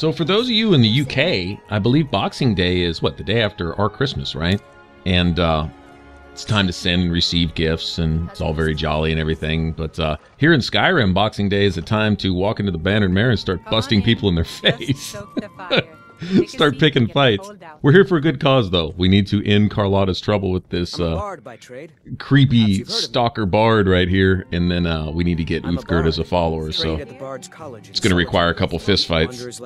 So for those of you in the UK, I believe Boxing Day is, what, the day after our Christmas, right? And it's time to send and receive gifts, and it's all very jolly and everything. But here in Skyrim, Boxing Day is a time to walk into the Bannered Mare and start busting people in their face. Start picking fights. We're here for a good cause, though. We need to end Carlotta's trouble with this creepy stalker bard right here, and then we need to get Uthgerd as a follower. So it's going to require a couple fist fights.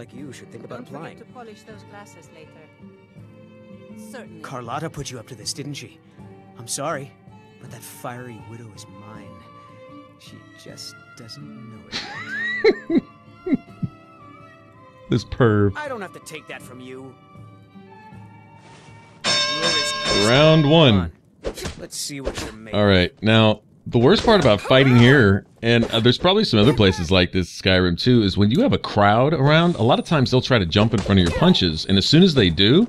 Carlotta put you up to this, didn't she? I'm sorry, but that fiery widow is mine. She just doesn't know it yet. This perv. I don't have to take that from you. Round one. Let's see what you're made. All right, now the worst part about fighting here, and there's probably some other places like this, Skyrim too, is when you have a crowd around. A lot of times they'll try to jump in front of your punches, and as soon as they do,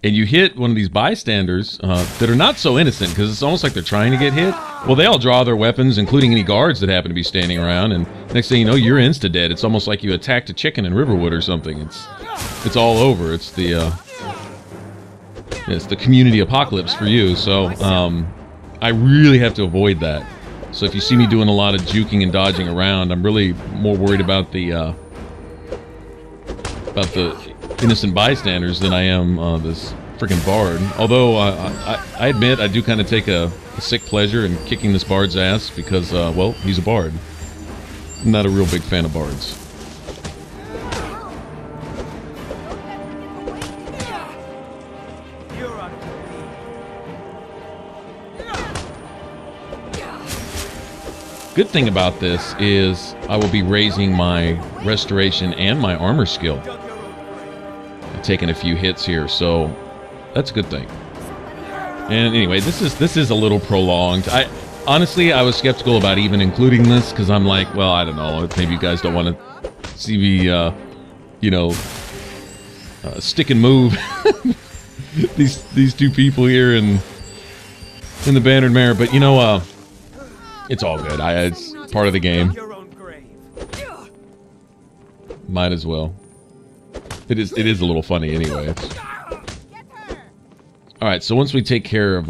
and you hit one of these bystanders that are not so innocent, because it's almost like they're trying to get hit, well, they all draw their weapons, including any guards that happen to be standing around, and next thing you know, you're insta-dead. It's almost like you attacked a chicken in Riverwood or something. It's all over. It's the community apocalypse for you, so I really have to avoid that. So if you see me doing a lot of juking and dodging around, I'm really more worried about the innocent bystanders than I am this freaking bard. Although I admit I do kind of take a sick pleasure in kicking this bard's ass because, well, he's a bard. I'm not a real big fan of bards. Good thing about this is I will be raising my restoration and my armor skill. Taking a few hits here, so that's a good thing. And anyway, this is a little prolonged. Honestly, I was skeptical about even including this because I'm like, well, I don't know, maybe you guys don't want to see me, you know, stick and move these two people here in the Bannered Mare, but you know, it's all good. It's part of the game. Might as well. It is a little funny anyway. Alright, so once we take care of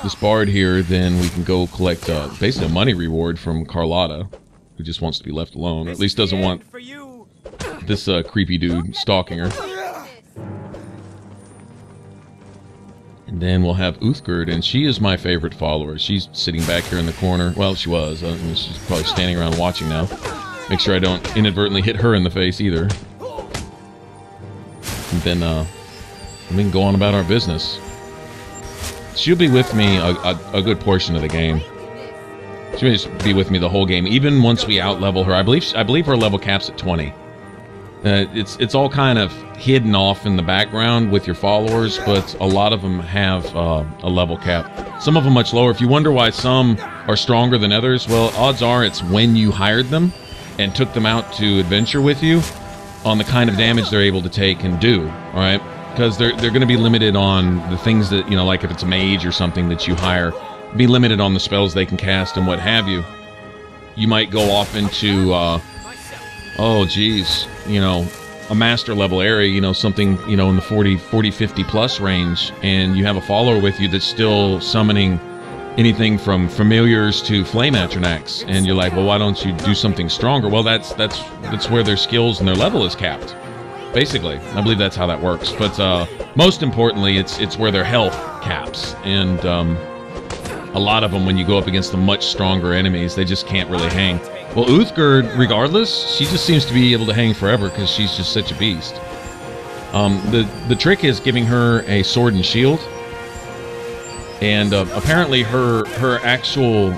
this bard here, then we can go collect basically a money reward from Carlotta, who just wants to be left alone, or at least doesn't want this creepy dude stalking her. And then we'll have Uthgerd, and she is my favorite follower. She's sitting back here in the corner. Well, she was. I mean, she's probably standing around watching now. Make sure I don't inadvertently hit her in the face either. And then we can go on about our business. She'll be with me a good portion of the game. She'll just be with me the whole game, even once we out-level her. I believe her level cap's at 20. It's all kind of hidden off in the background with your followers, but a lot of them have a level cap. Some of them much lower. If you wonder why some are stronger than others, well, odds are it's when you hired them and took them out to adventure with you on the kind of damage they're able to take and do, all right? Because they're going to be limited on the things that, you know, like if it's a mage or something that you hire, be limited on the spells they can cast and what have you. You might go off into, oh, geez, you know, a master level area, you know, something, you know, in the 40, 50 plus range, and you have a follower with you that's still summoning anything from familiars to flame atronachs, and you're like, well, why don't you do something stronger? Well, that's where their skills and their level is capped, basically. I believe that's how that works. But most importantly, it's where their health caps, and a lot of them, when you go up against the much stronger enemies, they just can't really hang. Well, Uthgerd, regardless, she just seems to be able to hang forever because she's just such a beast. The trick is giving her a sword and shield. And apparently her actual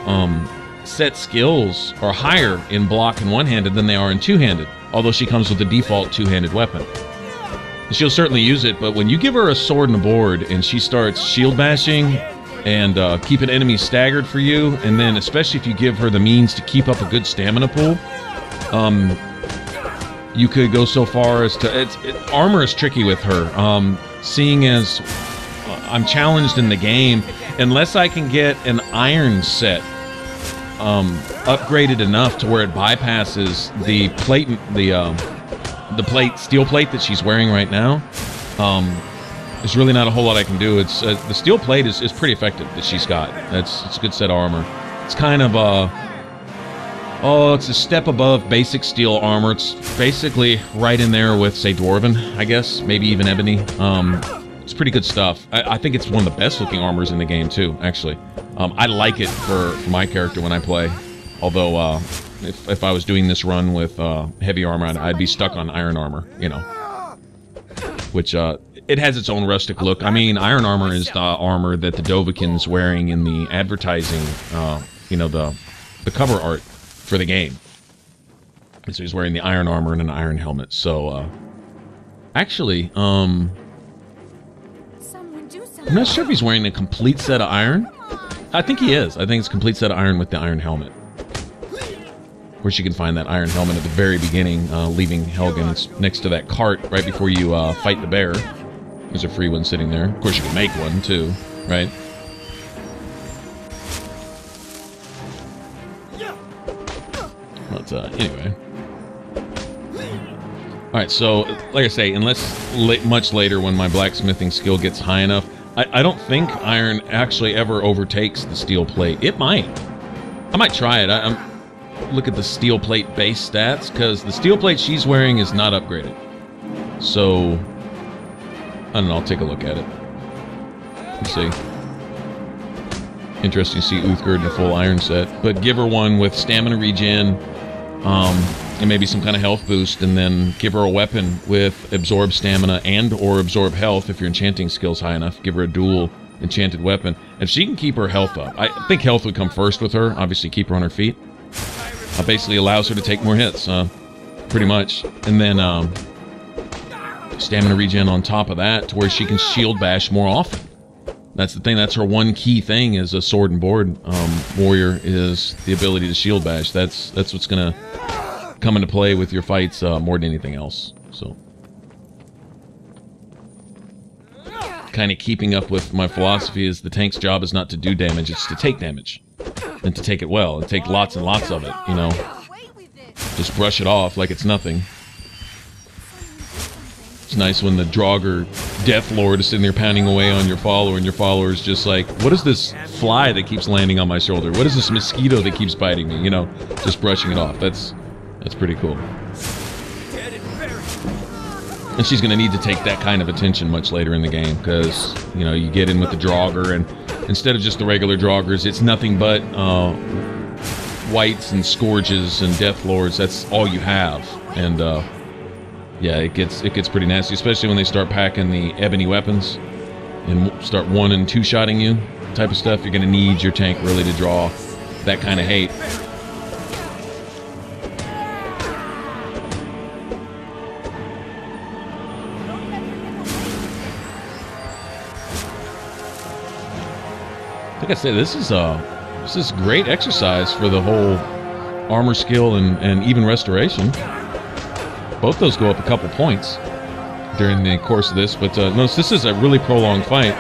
set skills are higher in block and one-handed than they are in two-handed, although she comes with the default two-handed weapon. And she'll certainly use it, but when you give her a sword and a board and she starts shield bashing and keeping enemies staggered for you, and then especially if you give her the means to keep up a good stamina pool, you could go so far as to... armor is tricky with her, seeing as... I'm challenged in the game. Unless I can get an iron set upgraded enough to where it bypasses the plate, the steel plate that she's wearing right now, there's really not a whole lot I can do. It's the steel plate is pretty effective that she's got. It's a good set of armor. It's kind of it's a step above basic steel armor. It's basically right in there with, say, Dwarven, I guess, maybe even Ebony. It's pretty good stuff. I think it's one of the best looking armors in the game too, actually. I like it for my character when I play. Although, if I was doing this run with heavy armor, I'd be stuck on iron armor, you know. Which, it has its own rustic look. I mean, iron armor is the armor that the Dovahkiin's wearing in the advertising, you know, the cover art for the game. So he's wearing the iron armor and an iron helmet. So, actually, I'm not sure if he's wearing a complete set of iron. I think he is. I think it's a complete set of iron with the iron helmet. Of course, you can find that iron helmet at the very beginning, leaving Helgen. It's next to that cart right before you fight the bear. There's a free one sitting there. Of course, you can make one, too, right? But, anyway. Alright, so, like I say, unless much later when my blacksmithing skill gets high enough, I don't think iron actually ever overtakes the steel plate. It might. I might try it. Look at the steel plate base stats, because the steel plate she's wearing is not upgraded. So, I don't know, I'll take a look at it. Let's see. Interesting to see Uthgerd in a full iron set. But give her one with stamina regen, and maybe some kind of health boost, and then give her a weapon with absorb stamina and or absorb health if your enchanting skill's high enough. Give her a dual enchanted weapon. If she can keep her health up, I think health would come first with her, obviously keep her on her feet. Basically allows her to take more hits, pretty much. And then stamina regen on top of that to where she can shield bash more often. That's the thing, that's her one key thing as a sword and board warrior, is the ability to shield bash. That's what's gonna come into play with your fights more than anything else. So, kind of keeping up with my philosophy is the tank's job is not to do damage, it's to take damage. And to take it well, and take lots and lots of it, you know. Just brush it off like it's nothing. It's nice when the Draugr Death Lord is sitting there pounding away on your follower, and your follower is just like, what is this fly that keeps landing on my shoulder? What is this mosquito that keeps biting me? You know, just brushing it off. That's pretty cool. And she's going to need to take that kind of attention much later in the game, because, you know, you get in with the Draugr, and instead of just the regular Draugrs, it's nothing but Wights and Scourges and Death Lords. That's all you have. And, yeah, it gets pretty nasty, especially when they start packing the ebony weapons and start one and two shotting you type of stuff. You're going to need your tank really to draw that kind of hate. Like I said, this is great exercise for the whole armor skill and even restoration. Both those go up a couple points during the course of this, but notice this is a really prolonged fight.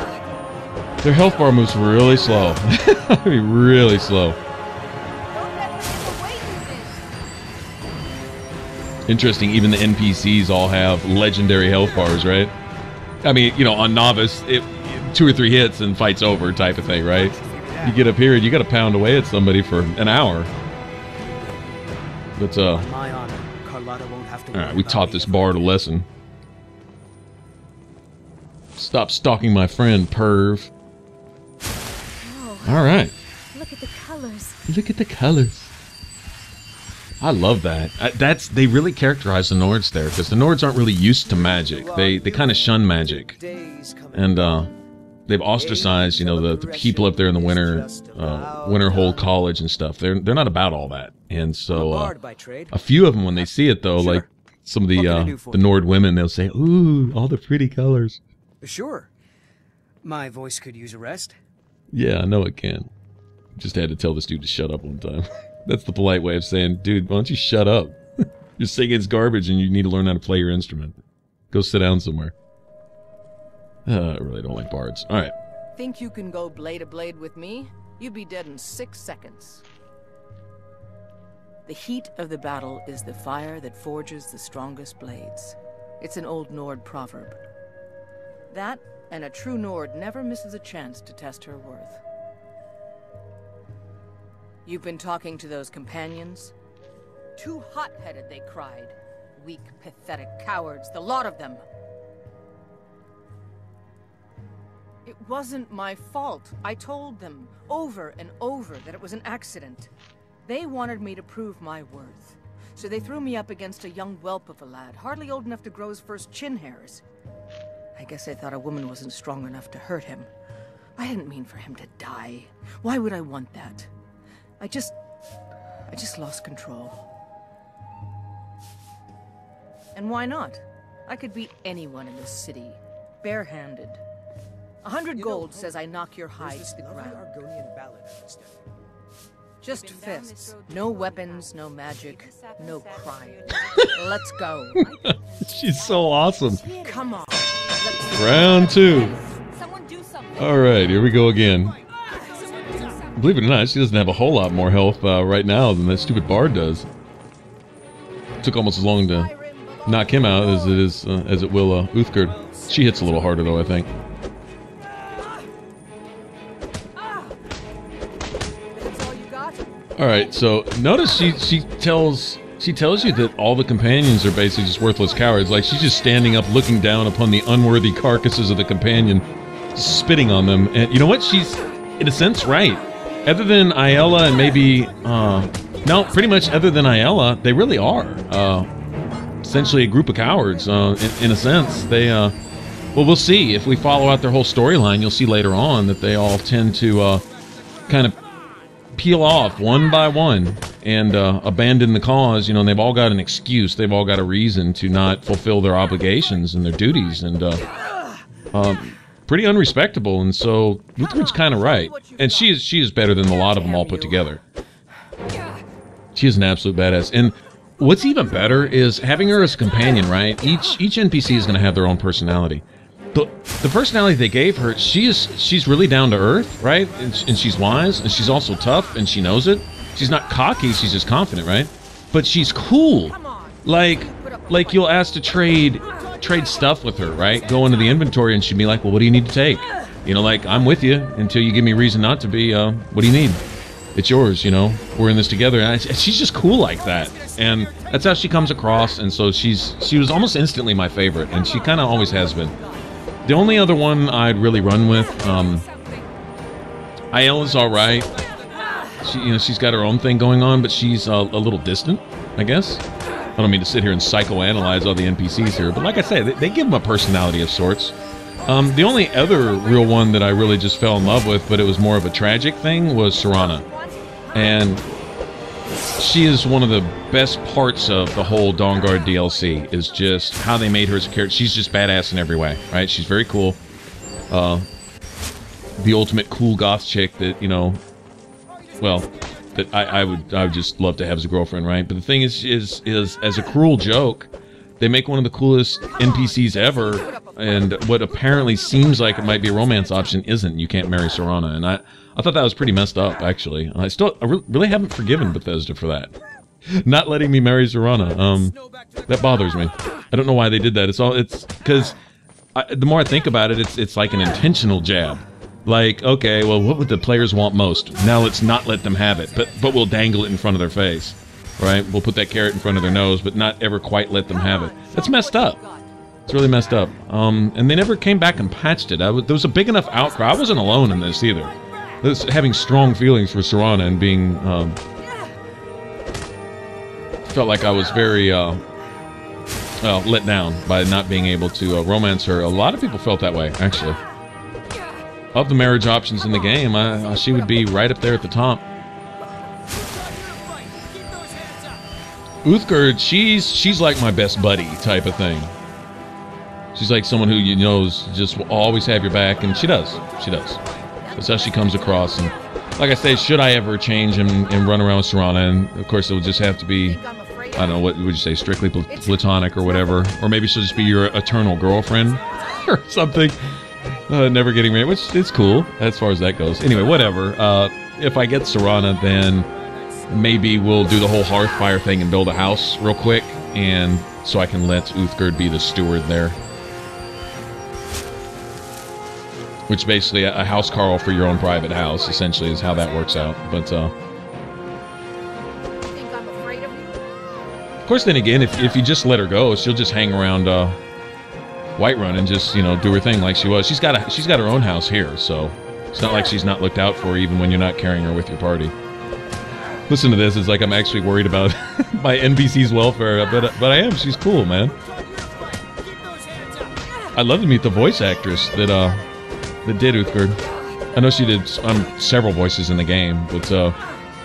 Their health bar moves really slow. I mean, really slow. Interesting, even the NPCs all have legendary health bars, right? I mean, you know, on Novice, 2 or 3 hits and fight's over type of thing, right? You get up here and you got to pound away at somebody for an hour. But alright, we taught this bard a lesson. Stop stalking my friend, perv. Alright. Look at the colors. Look at the colors. I love that. They really characterize the Nords there, because the Nords aren't really used to magic. They kind of shun magic. And they've ostracized, you know, the people up there in the Winterhold College and stuff. They're not about all that. And so a few of them, when they see it though, like some of the Nord women, they'll say, "Ooh, all the pretty colors." Sure. My voice could use a rest. Yeah, I know it can. Just had to tell this dude to shut up one time. That's the polite way of saying, dude, why don't you shut up? You're saying it's garbage and you need to learn how to play your instrument. Go sit down somewhere. I really don't like bards. Alright. Think you can go blade to blade with me? You'd be dead in 6 seconds. The heat of the battle is the fire that forges the strongest blades. It's an old Nord proverb. That, and a true Nord never misses a chance to test her worth. You've been talking to those companions? Too hot-headed, they cried. Weak, pathetic cowards, the lot of them. It wasn't my fault. I told them over and over that it was an accident. They wanted me to prove my worth. So they threw me up against a young whelp of a lad, hardly old enough to grow his first chin hairs. I guess they thought a woman wasn't strong enough to hurt him. I didn't mean for him to die. Why would I want that? I just lost control. And why not? I could beat anyone in this city, barehanded. 100 gold says I knock your hide to the ground. Just fists. No weapons, no magic, no crime. Let's go. She's so awesome. Come on. Round 2. All right, here we go again. Believe it or not, she doesn't have a whole lot more health right now than that stupid bard does. Took almost as long to knock him out as it will Uthgerd. She hits a little harder though, I think. All right, so notice she tells you that all the companions are basically just worthless cowards. Like she's just standing up, looking down upon the unworthy carcasses of the companion, spitting on them. And you know what? She's in a sense right. Other than Ayala and maybe no, pretty much other than Ayala, they really are essentially a group of cowards. In a sense, they well, we'll see if we follow out their whole storyline. You'll see later on that they all tend to kind of peel off one by one and abandon the cause, you know, and they've all got an excuse. They've all got a reason to not fulfill their obligations and their duties, and pretty unrespectable. And so Uthgerd's kind of right, and she is better than a lot of them all put together. She is an absolute badass. And what's even better is having her as a companion, right? Each NPC is going to have their own personality. The personality they gave her, she's really down to earth, right? And she's wise, and she's also tough, and she knows it. She's not cocky, she's just confident, right? But she's cool. Like you'll ask to trade stuff with her, right? Go into the inventory, and she'd be like, well, what do you need to take? You know, like, I'm with you until you give me reason not to be. What do you need? It's yours, you know? We're in this together. And she's just cool like that. And that's how she comes across, and so she was almost instantly my favorite, and she kind of always has been. The only other one I'd really run with, Ayala's all right. She's got her own thing going on, but she's a little distant, I guess. I don't mean to sit here and psychoanalyze all the NPCs here, but like I say, they give them a personality of sorts. The only other real one that I really just fell in love with, but it was more of a tragic thing, was Serana. And she is one of the best parts of the whole Dawnguard DLC, is just how they made her as a character. She's just badass in every way, right? She's very cool. The ultimate cool goth chick that, you know, well, that I would just love to have as a girlfriend, right? But the thing is as a cruel joke, they make one of the coolest NPCs ever, and what apparently seems like it might be a romance option isn't. You can't marry Serana, and I thought that was pretty messed up, actually. I really haven't forgiven Bethesda for that. Not letting me marry Serana. That bothers me. I don't know why they did that. It's because the more I think about it, it's like an intentional jab. Like, okay, well, what would the players want most? Now let's not let them have it, but we'll dangle it in front of their face, right? We'll put that carrot in front of their nose, but not ever quite let them have it. That's messed up. It's really messed up. And they never came back and patched it. There was a big enough outcry. I wasn't alone in this either. Having strong feelings for Serana and being felt like I was very let down by not being able to romance her. A lot of people felt that way, actually. Of the marriage options in the game, she would be right up there at the top. Uthgerd, she's like my best buddy type of thing. She's like someone who you know just will always have your back, and she does. She does. That's how she comes across. And like I say, should I ever change and run around with Serana, and of course it would just have to be, I don't know, what would you say, strictly platonic or whatever, or maybe she'll just be your eternal girlfriend or something. Never getting married, which is cool as far as that goes. Anyway, whatever. If I get Serana, then maybe we'll do the whole hearth fire thing and build a house real quick, and so I can let Uthgerd be the steward there. Which basically a house carl for your own private house, essentially, is how that works out. But of course, then again, if you just let her go, she'll just hang around Whiterun and just, you know, do her thing like she was. She's got her own house here, so it's not like she's not looked out for even when you're not carrying her with your party. Listen to this, it's like I'm actually worried about my NPC's welfare, but I am. She's cool, man. I'd love to meet the voice actress that did Uthgerd. I know she did several voices in the game, but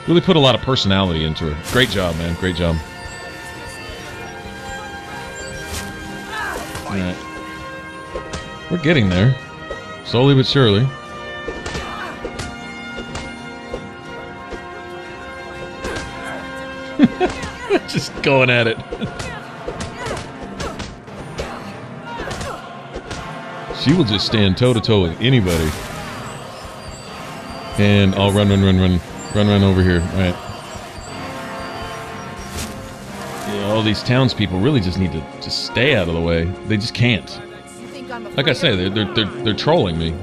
really put a lot of personality into her. Great job, man. Great job. Alright. We're getting there. Slowly but surely. Just going at it. She will just stand toe-to-toe with anybody. And I'll run over here. Alright. Yeah, all these townspeople really just need to just stay out of the way. They just can't. Like I say, they're trolling me.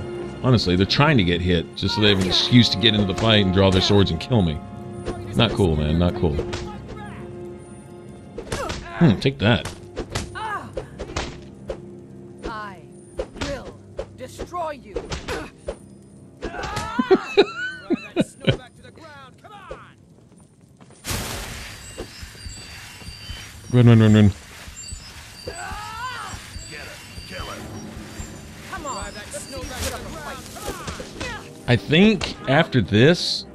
Honestly, they're trying to get hit just so they have an excuse to get into the fight and draw their swords and kill me. Not cool, man. Not cool. Take that. I will destroy you. Run. Get her. Kill her. Come on. Let's see you put up a fight. I think after this,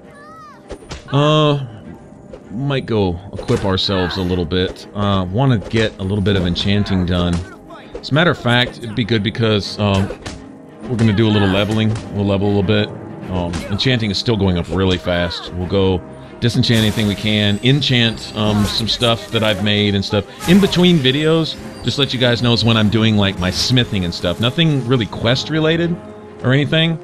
might go equip ourselves a little bit. Want to get a little bit of enchanting done. As a matter of fact, it'd be good because we're going to do a little leveling. We'll level a little bit. Enchanting is still going up really fast. We'll go disenchant anything we can. Enchant some stuff that I've made and stuff. In between videos, just let you guys know is when I'm doing like my smithing and stuff. Nothing really quest related or anything.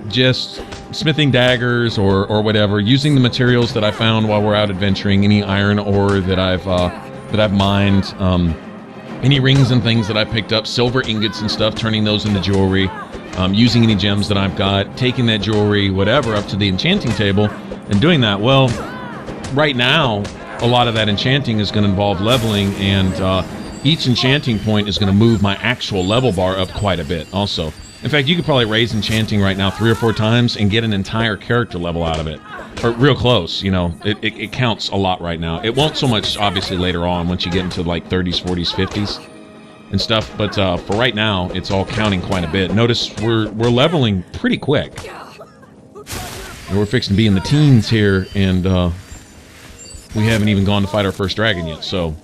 Just smithing daggers or whatever, using the materials that I found while we're out adventuring, any iron ore that I've mined, any rings and things that I picked up, silver ingots and stuff, turning those into jewelry, using any gems that I've got, taking that jewelry, whatever, up to the enchanting table, and doing that. Well, right now, a lot of that enchanting is going to involve leveling, and each enchanting point is going to move my actual level bar up quite a bit also. In fact, you could probably raise enchanting right now 3 or 4 times and get an entire character level out of it. Or real close, you know. It counts a lot right now. It won't so much, obviously, later on once you get into, like, 30s, 40s, 50s and stuff. But for right now, it's all counting quite a bit. Notice we're leveling pretty quick. And we're fixing to be in the teens here, and we haven't even gone to fight our first dragon yet, so...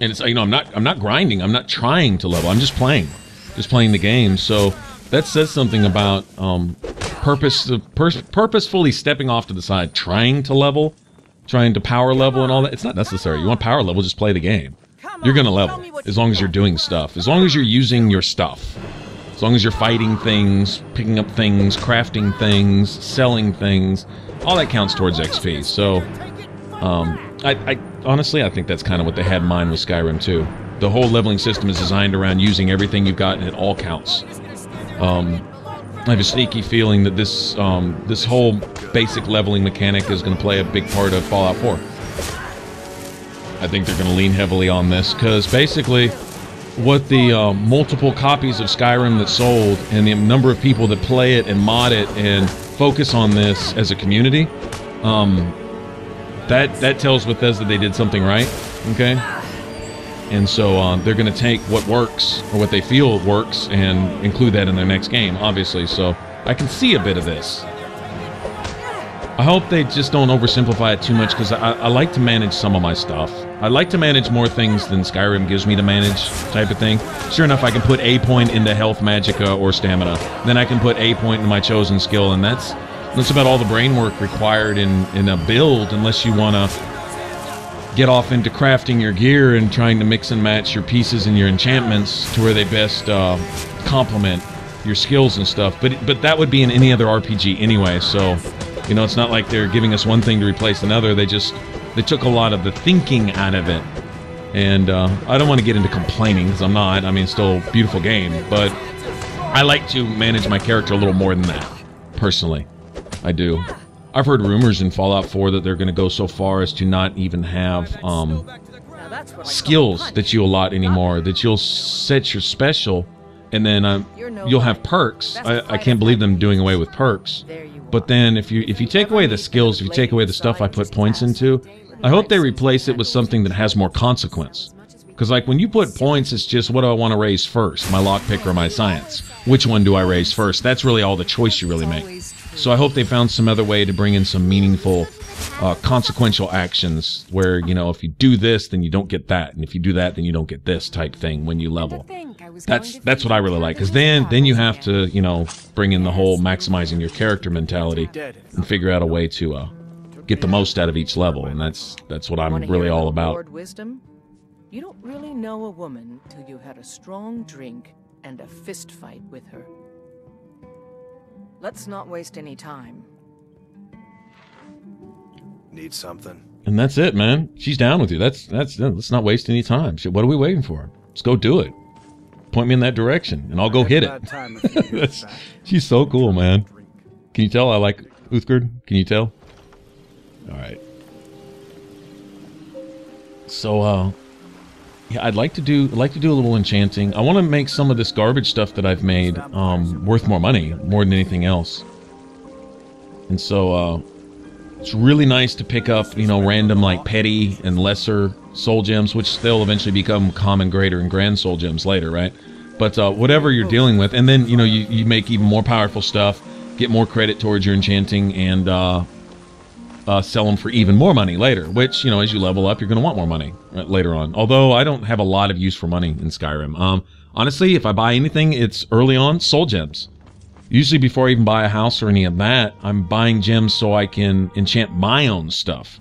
And it's, you know, I'm not grinding. I'm not trying to level. I'm just playing. Just playing the game, so that says something about purposefully stepping off to the side, trying to level, trying to power level and all that. It's not necessary. You want power level, just play the game. You're gonna level, as long as you're doing stuff, as long as you're using your stuff, as long as you're fighting things, picking up things, crafting things, selling things, all that counts towards XP, so I honestly, I think that's kind of what they had in mind with Skyrim too. The whole leveling system is designed around using everything you've got, and it all counts. I have a sneaky feeling that this this whole basic leveling mechanic is going to play a big part of Fallout 4. I think they're going to lean heavily on this, because basically what the multiple copies of Skyrim that sold, and the number of people that play it and mod it and focus on this as a community, that tells Bethesda they did something right, okay? And so they're going to take what works, or what they feel works, and include that in their next game, obviously. So I can see a bit of this. I hope they just don't oversimplify it too much, because I like to manage some of my stuff. I like to manage more things than Skyrim gives me to manage, type of thing. Sure enough, I can put a point into health, magicka, or stamina. Then I can put a point into my chosen skill, and that's about all the brain work required in a build, unless you want to get off into crafting your gear and trying to mix and match your pieces and your enchantments to where they best complement your skills and stuff. But that would be in any other RPG anyway, so You know, it's not like they're giving us one thing to replace another. They took a lot of the thinking out of it. And I don't want to get into complaining, because I'm not. I mean, it's still a beautiful game, but I like to manage my character a little more than that, personally. I do. I've heard rumors in Fallout 4 that they're going to go so far as to not even have skills that you allot anymore, that you'll set your special, and then you'll have perks. I can't believe them doing away with perks. But then if you take away the skills, if you take away the stuff I put points into, I hope they replace it with something that has more consequence. Because, like, when you put points, it's just, what do I want to raise first? My lockpick or my science? Which one do I raise first? That's really all the choice you really make. So I hope they found some other way to bring in some meaningful, consequential actions where, you know, if you do this, then you don't get that. And if you do that, then you don't get this type thing when you level. That's what I really like. Because then you have to, you know, bring in the whole maximizing your character mentality and figure out a way to get the most out of each level. And that's what I'm really all about. Wisdom? You don't really know a woman till you had a strong drink and a fist fight with her. Let's not waste any time. Need something. And that's it, man. She's down with you. Let's not waste any time. Shit, what are we waiting for? Let's go do it. Point me in that direction, and I'll go hit it. She's so cool, man. Can you tell I like Uthgard? Can you tell? All right. So, yeah, I'd like to do a little enchanting. I want to make some of this garbage stuff that I've made worth more money, more than anything else. And so, it's really nice to pick up, you know, random, like, petty and lesser soul gems, which they'll eventually become common, greater, and grand soul gems later, right? But whatever you're dealing with, and then, you know, you make even more powerful stuff, get more credit towards your enchanting, and sell them for even more money later, which, you know, as you level up, you're going to want more money later on. Although I don't have a lot of use for money in Skyrim. Honestly, if I buy anything, it's early on soul gems. Usually before I even buy a house or any of that, I'm buying gems so I can enchant my own stuff.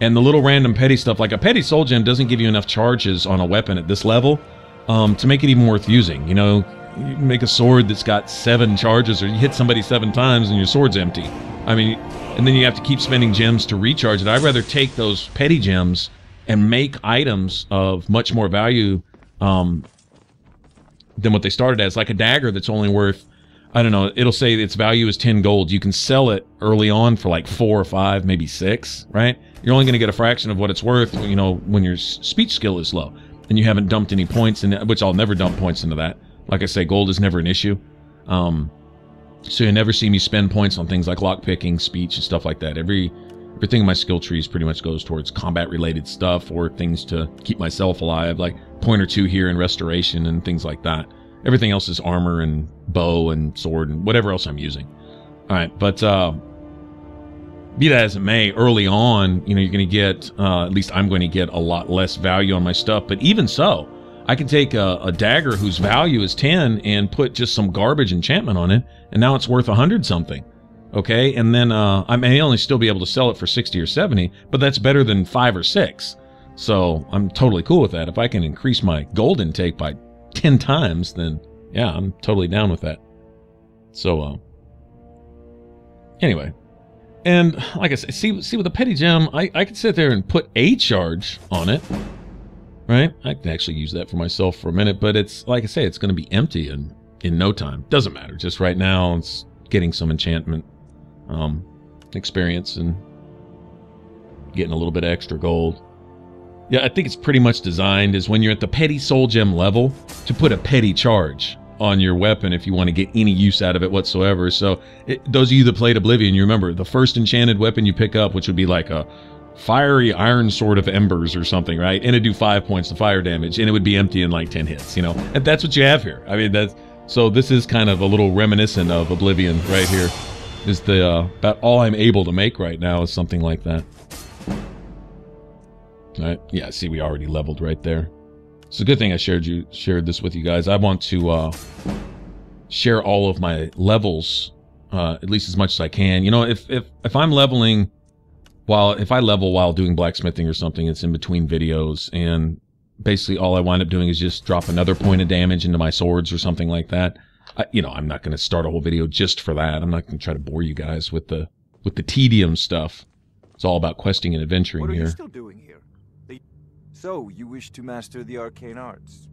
And the little random petty stuff, like a petty soul gem doesn't give you enough charges on a weapon at this level to make it even worth using. You know, you make a sword that's got 7 charges, or you hit somebody 7 times and your sword's empty. I mean, and then you have to keep spending gems to recharge it. I'd rather take those petty gems and make items of much more value than what they started as. Like a dagger that's only worth, I don't know, it'll say its value is 10 gold. You can sell it early on for like 4 or 5, maybe 6, right? You're only going to get a fraction of what it's worth, you know, when your speech skill is low and you haven't dumped any points in it, which I'll never dump points into that. Like I say, gold is never an issue. So you never see me spend points on things like lockpicking, speech, and stuff like that. Everything in my skill trees pretty much goes towards combat-related stuff or things to keep myself alive, like point or two here in restoration and things like that. Everything else is armor and bow and sword and whatever else I'm using. All right, but be that as it may, early on, you know, you're going to get, at least I'm going to get a lot less value on my stuff. But even so, I can take a dagger whose value is 10 and put just some garbage enchantment on it, and now it's worth 100 something. Okay, and then I may only still be able to sell it for 60 or 70, but that's better than 5 or 6. So I'm totally cool with that. If I can increase my gold intake by 10 times, then yeah, I'm totally down with that. So anyway, and like I said, see with the petty gem, I could sit there and put a charge on it, right? I can actually use that for myself for a minute, but it's like I say, it's going to be empty in no time. Doesn't matter. Just right now, it's getting some enchantment experience and getting a little bit of extra gold. Yeah, I think it's pretty much designed as when you're at the petty soul gem level to put a petty charge on your weapon if you want to get any use out of it whatsoever. So those of you that played Oblivion, you remember the first enchanted weapon you pick up, which would be like a fiery iron sword of embers or something, right? And it'd do 5 points of fire damage, and it would be empty in like 10 hits, you know? And that's what you have here. I mean, so this is kind of a little reminiscent of Oblivion right here. Is about all I'm able to make right now is something like that. Right? Yeah, see, we already leveled right there. It's a good thing I shared this with you guys. I want to share all of my levels, at least as much as I can. You know, if I'm leveling if I level while doing blacksmithing or something, it's in between videos, and basically all I wind up doing is just drop another point of damage into my swords or something like that. You know, I'm not going to start a whole video just for that. I'm not going to try to bore you guys with the with the tedium stuff. It's all about questing and adventuring What are here. you still doing here? So, you wish to master the arcane arts?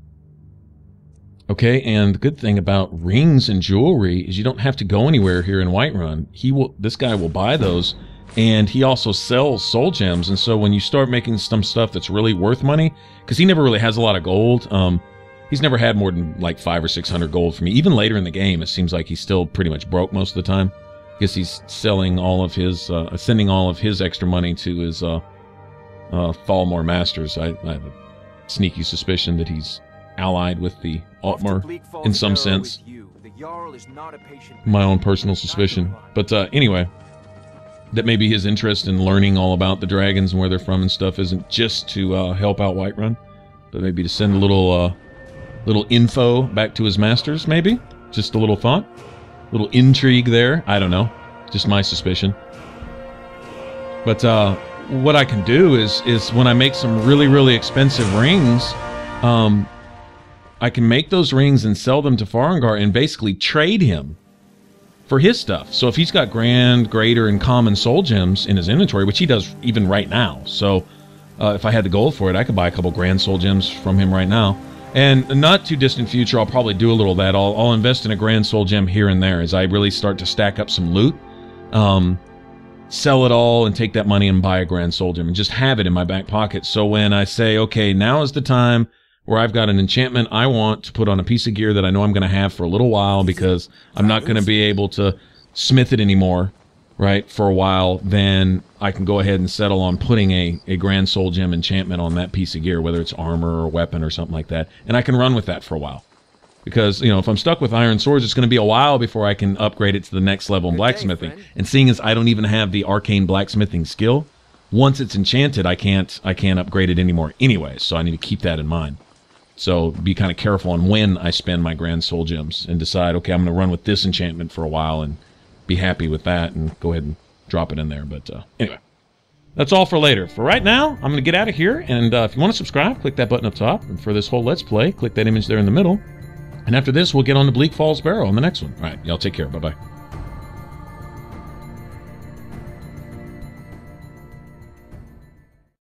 Okay, and the good thing about rings and jewelry is you don't have to go anywhere here in Whiterun. This guy will buy those, and he also sells soul gems. And so when you start making some stuff that's really worth money, because he never really has a lot of gold. He's never had more than like 500 or 600 gold for me. Even later in the game, it seems like he's still pretty much broke most of the time, because he's selling all of his, sending all of his extra money to his Thalmor masters. I have a sneaky suspicion that he's allied with the Altmer in some sense. My own personal suspicion. But anyway, that maybe his interest in learning all about the dragons and where they're from and stuff isn't just to help out Whiterun, but maybe to send a little info back to his masters, maybe? Just a little thought? A little intrigue there? I don't know. Just my suspicion. But what I can do is when I make some really, really expensive rings, I can make those rings and sell them to Farengar and basically trade him for his stuff. So if he's got grand, greater, and common soul gems in his inventory, which he does even right now. So if I had the gold for it, I could buy a couple grand soul gems from him right now. And not too distant future, I'll probably do a little of that. I'll invest in a grand soul gem here and there as I really start to stack up some loot. Sell it all and take that money and buy a grand soul gem and just have it in my back pocket. So when I say, okay, now is the time where I've got an enchantment I want to put on a piece of gear that I know I'm going to have for a little while because I'm not going to be able to smith it anymore, right, for a while, then I can go ahead and settle on putting a grand soul gem enchantment on that piece of gear, whether it's armor or weapon or something like that, and I can run with that for a while. Because, you know, if I'm stuck with iron swords, it's going to be a while before I can upgrade it to the next level in blacksmithing. And seeing as I don't even have the arcane blacksmithing skill, once it's enchanted, I can't upgrade it anymore anyway, so I need to keep that in mind. So be kind of careful on when I spend my grand soul gems and decide, okay, I'm going to run with this enchantment for a while and be happy with that and go ahead and drop it in there. But anyway, that's all for later. For right now, I'm going to get out of here. And if you want to subscribe, click that button up top. And for this whole Let's Play, click that image there in the middle. And after this, we'll get on to Bleak Falls Barrow on the next one. All right, y'all take care. Bye-bye.